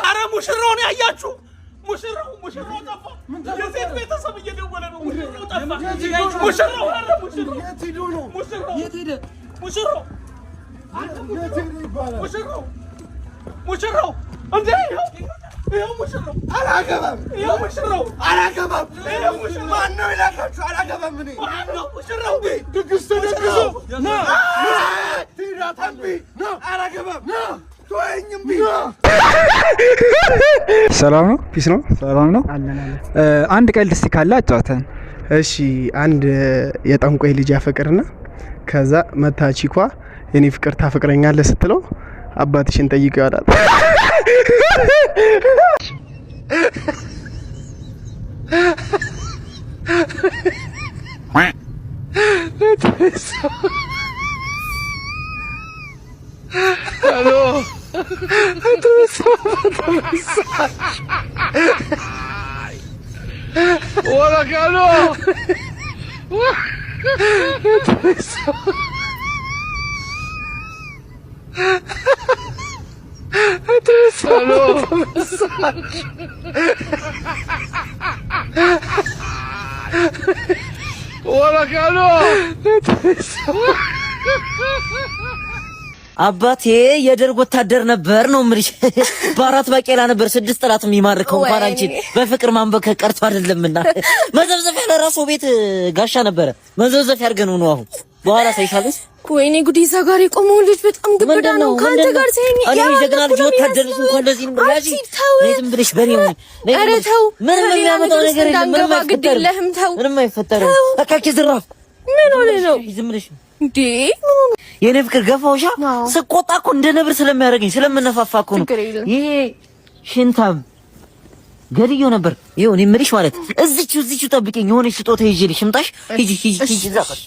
ኧረ ሙሽራውን ያያችሁ ሙሽራው ጠፋ። የሴት ቤተሰብ እየደወለ ነው። ሙሽራው ጠፋ። ሙሽራው የት ሄደ? ሙሽራው እንዴ! ይኸው ሙሽራው አላገባም። ማነው የላካችሁ? አላገባም። እኔ ማነው ሙሽራው? ድግስ ተደግሶ አላገባም። ሰላም ነው? ፒስ ነው? ሰላም ነው? አንድ ቀልድ እስቲ ካለ አጫውተን። እሺ፣ አንድ የጠንቋይ ልጅ ያፈቅርና ከዛ መታ ቺኳ የኔ ፍቅር ታፈቅረኛለህ ስትለው አባትሽን ጠይቀው ያላል። ሄሎ Hola, Carlos. Hola, Carlos. አባቴ የደርግ ወታደር ነበር ነው ምልሽ። በአራት ባቄላ ነበር 6 ጥላት የሚማርከው እንኳን አንቺን በፍቅር ማንበከ ቀርቶ አይደለምና መዘብዘፍ ያለ ራሱ ቤት ጋሻ ነበረ። መዘብዘፍ ያርገን ነው አሁን በኋላ ሳይሻልስ። ወይኔ ጉዲ እዛ ጋር የቆመው ልጅ በጣም ግብዳ ነው። ካንተ ጋር ሳይኝ ያ ጀግና ልጅ ወታደር ነው እንኳን ለዚህ ነው ያጂ ለዚህ ብለሽ በኔው ኧረ ተው ምንም የሚያመጣው ነገር የለም። ምንም አይፈጠርም። አካኪ ዝራፍ ምን ሆነ ነው ዝም ብለሽ እንዴ? የኔ ፍቅር ገፋውሻ ስቆጣ እኮ እንደ ነብር ስለሚያደርገኝ ስለምነፋፋ እኮ ነው። ይሄ ሽንታም ገድዮ ነበር። ይኸው እኔ የምልሽ ማለት እዚቹ ጠብቂኝ። የሆነ ስጦታ ይዤልሽ ሽምጣሽ ሂጂ ዛቀሽ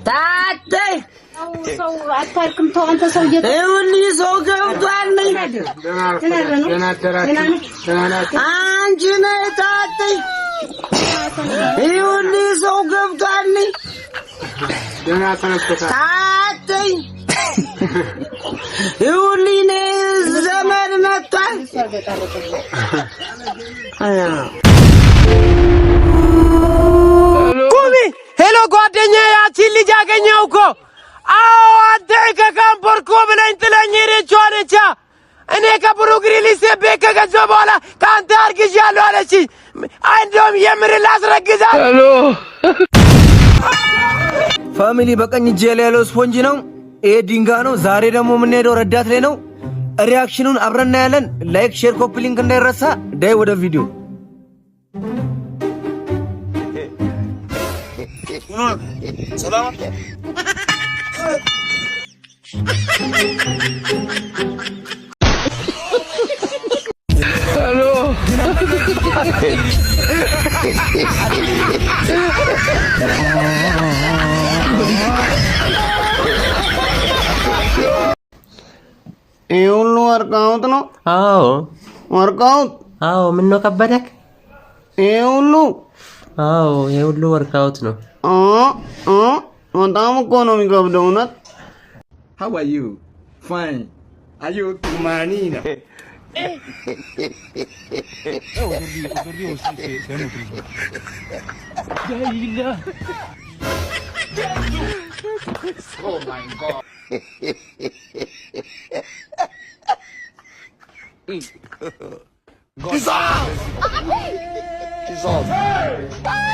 ታታይ ሰው አታርክም። ተው አንተ ሰው ይኸውልህ ሰው ገብቷል። አንቺ ነይ ታታይ ይኸውልህ ሰው ገብቷል። ታታይ ይኸውልህ እኔ ዘመድ መጥቷል። ኩቢ ሄሎ ጓደኛዬ፣ ያቺን ልጅ አገኘው እኮ። አዎ አንተ ከካምፖርኮ ብለኝ ጥለኝ ሄደችው አለቻ። እኔ ከብሩግሪሊስ ቤት ከገዛሁ በኋላ ከአንተ አርግዣለሁ አለችኝ። እንደውም የምር ላስረግዛት። ሄሎ ፋሚሊ፣ በቀኝ እጄ ላይ ያለው ስፖንጅ ነው። ይሄ ድንጋ ነው። ዛሬ ደግሞ የምንሄደው ረዳት ላይ ነው። ሪአክሽኑን አብረን እናያለን። ላይክ፣ ሼር፣ ኮፒ ሊንክ እንዳይረሳ። ዳይ ወደ ቪዲዮ ሰላም ሄሎ ይሄ ሁሉ ወርቃውት ነው? አዎ ወርቃውት። አዎ ምን ነው ከበደክ? ይሄ ሁሉ? አዎ ይሄ ሁሉ ወርቃውት ነው። በጣም እኮ ነው የሚከብደው እውነት። How are you? Fine. Are you Manina? Oh my God. Dissolve! Dissolve!